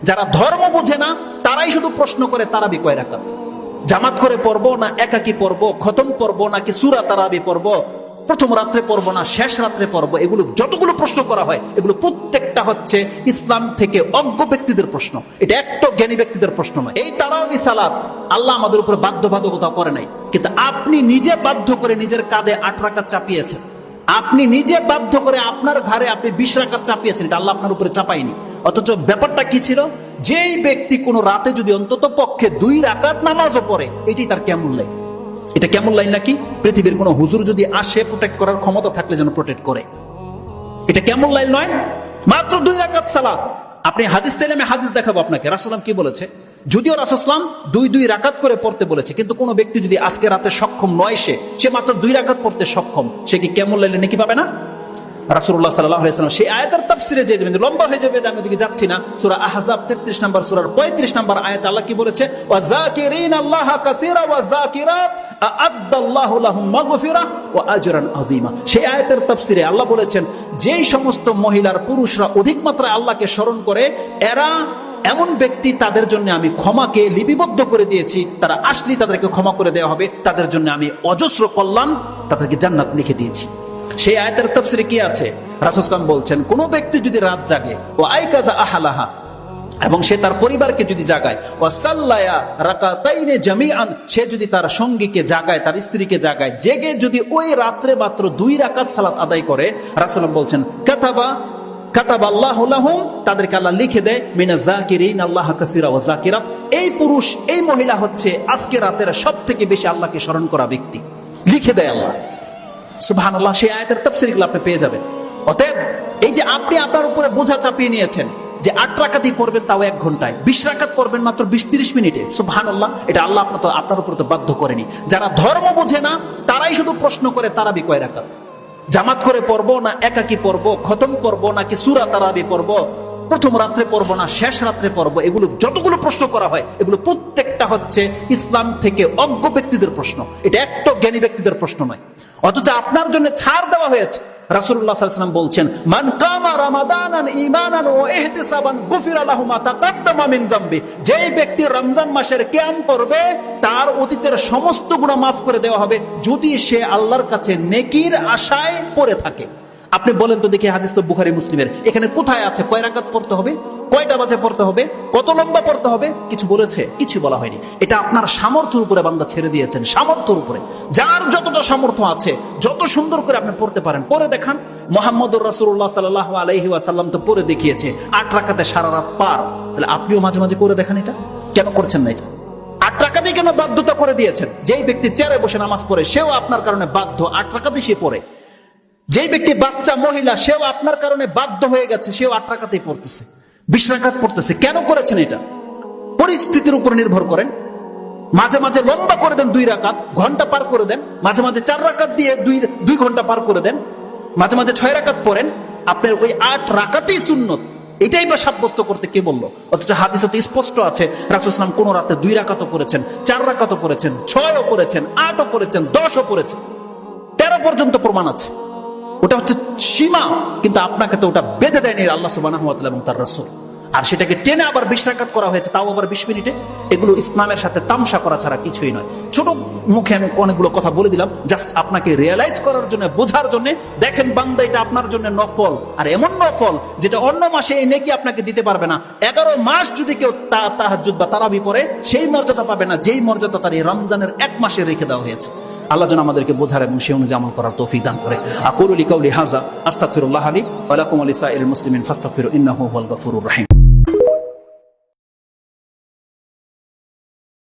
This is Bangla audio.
যারা ধর্ম বোঝে না তারাই শুধু প্রশ্ন করে তারাবি কয় রাকাত, জামাত করে পড়বো না একাকি পড়বো, খতম পড়বো নাকি সূরা তারাবি পড়বো, প্রথম রাত্রে পড়বো না শেষ রাত্রে পড়বো, এগুলো যতগুলো প্রশ্ন করা হয় এগুলো প্রত্যেকটা হচ্ছে ইসলাম থেকে অজ্ঞ ব্যক্তিদের প্রশ্ন। এটা একটা জ্ঞানী ব্যক্তিদের প্রশ্ন নয়। এই তারাবি সালাত আল্লাহ আমাদের উপরে বাধ্যবাধকতা করে নাই, কিন্তু আপনি নিজে বাধ্য করে নিজের কাঁধে 8 রাকাত চাপিয়েছেন। আপনি নিজে বাধ্য করে আপনার ঘরে আপনি 20 রাকাত চাপিয়েছেন, এটা আল্লাহ আপনার উপরে চাপায়নি। অথচ ব্যাপারটা কি ছিল, যেই ব্যক্তি কোনো রাতে যদি অন্তত পক্ষে 2 রাকাত নামাজও পড়ে, এটি তার কেমন লাগে। এটা কেমন লাইন নাকি পৃথিবীর কোন হুজুর যদি আসে প্রোটেক্ট করার ক্ষমতা থাকলে যেন প্রোটেক্ট করে। এটা কেমন লাইন নয়, মাত্র 2 রাকাত সালাত। আপনি হাদিস চাইলে আমি হাদিস দেখাবো আপনাকে, রাসূল সাল্লাল্লাহু আলাইহি ওয়াসাল্লাম কি বলেছে। যদিও রাসূল সাল্লাল্লাহু আলাইহি ওয়াসাল্লাম 2 রাকাত করে পড়তে বলেছে, কিন্তু কোন ব্যক্তি যদি আজকে রাতে সক্ষম নয়, সে মাত্র 2 রাকাত পড়তে সক্ষম, সে কি কেমন লাইলে নাকি পাবে না? রাসূলুল্লাহ সাল্লাল্লাহু আলাইহি ওয়াসাল্লাম সেই আয়াতের তাফসিরে যে যাবেন, লম্বা হয়ে যাবে, আমি ওদিকে যাচ্ছি না। সূরা আহজাব 33 নম্বর সূরার 35 নম্বর আয়াতে আল্লাহ কি বলেছে, ওয়া যাকিরিনা আল্লাহা কাসীরা ওয়া যাকিরাত আ'আদ্দাল্লাহু লাহুম মাগফিরাহ ওয়া আজরান আযীমা। সেই আয়াতের তাফসিরে আল্লাহ বলেছেন, যেই সমস্ত মহিলার পুরুষরা অধিক মাত্রায় আল্লাহকে স্মরণ করে, এরা এমন ব্যক্তি, তাদের জন্য আমি ক্ষমাকে লিপিবদ্ধ করে দিয়েছি, তারা আসলেই তাদেরকে ক্ষমা করে দেওয়া হবে, তাদের জন্য আমি অজস্র কল্যাণ, তাদেরকে জান্নাত লিখে দিয়েছি। সেই আয়াতের তাফসিরে কি আছে, রাসূল সাল্লাল্লাহু আলাইহি ওয়াসাল্লাম বলছেন, কোন ব্যক্তি যদি রাত জাগে ও আইকাজা আহলাহা, এবং সে তার পরিবারকে যদি জাগায়, ওয়া সাল্লায়া রাকাতাইনে জামিআন, সে যদি তার সঙ্গীকে জাগায়, তার স্ত্রীকে জাগায়, জেগে যদি ওই রাত্রে মাত্র 2 রাকাত সালাত আদায় করে, রাসূল বলছেন কাতাবা আল্লাহু লাহুম, তাদেরকে আল্লাহ লিখে দেয় মিনাজ যাকিরিন আল্লাহ কাসীরা ওয়া যাকিরাত। এই পুরুষ এই মহিলা হচ্ছে আজকে রাতের সবথেকে বেশি আল্লাহকে স্মরণ করা ব্যক্তি, লিখে দেয় আল্লাহ। সুবহানাল্লাহ। সেই আয়াতের তাফসীরগুলো আপনি পেয়ে যাবেন। অতএব এই যে আপনি আপনার উপরে বোঝা চাপিয়ে নিয়েছেন যে 8 রাকাতই পড়বেন, তাও 1 ঘন্টায়, 20 রাকাত পড়বেন মাত্র 20-30 মিনিটে, সুবহানাল্লাহ, এটা আল্লাহ আপনার উপরে তো বাধ্য করেনি। যারা ধর্ম বোঝে না তারাই শুধু প্রশ্ন করে তারাবি কয় রাকাত, জামাত করে পড়বো না একাকি পড়বো, খতম পড়বো নাকি সূরা তারাবি পড়বো, প্রথম রাত্রে পড়বো না শেষ রাত্রে পড়বো, এগুলো যতগুলো প্রশ্ন করা হয় এগুলো প্রত্যেকটা হচ্ছে ইসলাম থেকে অজ্ঞ ব্যক্তিদের প্রশ্ন। এটা একটা জ্ঞানী ব্যক্তিদের প্রশ্ন নয়। অথচ আপনার জন্য ছাড় দেওয়া হয়েছে। রাসূলুল্লাহ সাল্লাল্লাহু আলাইহি ওয়াসাল্লাম বলছেন, মান কামা রামাদানান ঈমানান ওয়া ইহতিসাবান গুফিরা লাহু মা তাকাদ্দামা মিন যামবি, যেই ব্যক্তি রমজান মাসের কিয়াম করবে তার অতীতের সমস্ত গুনাহ মাফ করে দেওয়া হবে, যদি সে আল্লাহর কাছে নেকির আশায় পড়ে থাকে। আপনি বলেন তো দেখি, হাদিস তো বুখারী মুসলিমের, এখানে কোথায় আছে কয় রাকাত পড়তে হবে, কয়টা বাজে পড়তে হবে, কত লম্বা পড়তে হবে, কিছু বলেছে? কিছু বলা হয়নি। এটা আপনার সামর্থ্যের উপরে বান্দা ছেড়ে দিয়েছেন, সামর্থ্যের উপরে। যার যতটা সামর্থ্য আছে, যত সুন্দর করে আপনি পড়তে পারেন পড়ে দেখান। মুহাম্মদুর রাসূলুল্লাহ সাল্লাল্লাহু আলাইহি ওয়াসাল্লাম তো পড়ে দেখিয়েছে, 8 রাকাতে সারা রাত পার। তাহলে আপনিও মাঝে মাঝে করে দেখান। এটা কেন করছেন না? এটা 8 রাকাতেই কেন বাধ্যতা করে দিয়েছেন? যেই ব্যক্তি চেয়ারে বসে নামাজ পড়ে সেও আপনার কারণে বাধ্য, 8 রাকাতই সে পড়ে। যেই ব্যক্তি বাচ্চা মহিলা, সেও আপনার কারণে বাধ্য হয়ে গেছে, সেও 8 রাকাতই পড়তেছে, 20 রাকাত পড়তেছে। কেন করেছেন এটা? পরিস্থিতির উপর নির্ভর করেন। মাঝে মাঝে লম্বা করে দেন, 2 রাকাত, ঘন্টা পার করে দেন। মাঝে মাঝে 4 রাকাত দিয়ে 2 ঘন্টা পার করে দেন। মাঝে মাঝে 6 রাকাত পড়েন। আপনার ওই 8 রাকাতই সুন্নত, এটাই বা সাব্যস্ত করতে কে বললো? অথচ হাদিসে তো স্পষ্ট আছে, রাসূল সাল্লাল্লাহু আলাইহি ওয়াসাল্লাম কোন রাতে 2 রাকাতও পড়েছেন, 4 রাকাতও পড়েছেন, 6ও পড়েছেন, 8ও পড়েছেন, 10ও পড়েছেন, 13 পর্যন্ত প্রমাণ আছে। ওটা হচ্ছে সীমা, কিন্তু আপনাকে তো ওটা বেঁধে দেয়নি আল্লাহ সুবহানাহু ওয়া তাআলা এবং তার রাসূল। আর সেটাকে টেনে আবার 20 রাকাত করা হয়েছে, তাও আবার 20 মিনিটে। এগুলো ইসলামের সাথে তামসা করা ছাড়া কিছুই নয়। ছোট মুখে আমি অনেকগুলো কথা বলে দিলাম, জাস্ট আপনাকে রিয়েলাইজ করার জন্য, বোঝার জন্য। দেখেন বান্দা, এটা আপনার জন্য নফল, আর এমন নফল যেটা অন্য মাসে এই নেকি আপনাকে দিতে পারবে না। 11 মাস যদি কেউ তাহাজ্জুদ বা তারাবি পড়ে, সেই মর্যাদা পাবে না যেই মর্যাদা তার এই রমজানের 1 মাসে রেখে দেওয়া হয়েছে। আল্লাহ যেন আমাদেরকে বোঝার এবং সেই অনুযায়ী আমল করার তৌফিক দান করে। আকুলু লিকাউলি হাযা আস্তাগফিরুল্লাহ লি ওয়া লাকুম ওয়া লিসাইরিল মুসলিমিন ফাস্তাগফিরু ইন্নাহু হুয়াল গফুরুর রহিম।